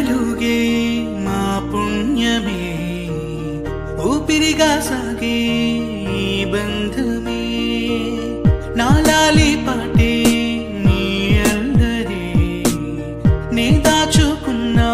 వెలుగే మా పుణ్యమే ఊపిరిగా సాగే ఈ బంధమే నాలాలి పాటే నీ అల్లరే నే దాచుకున్నా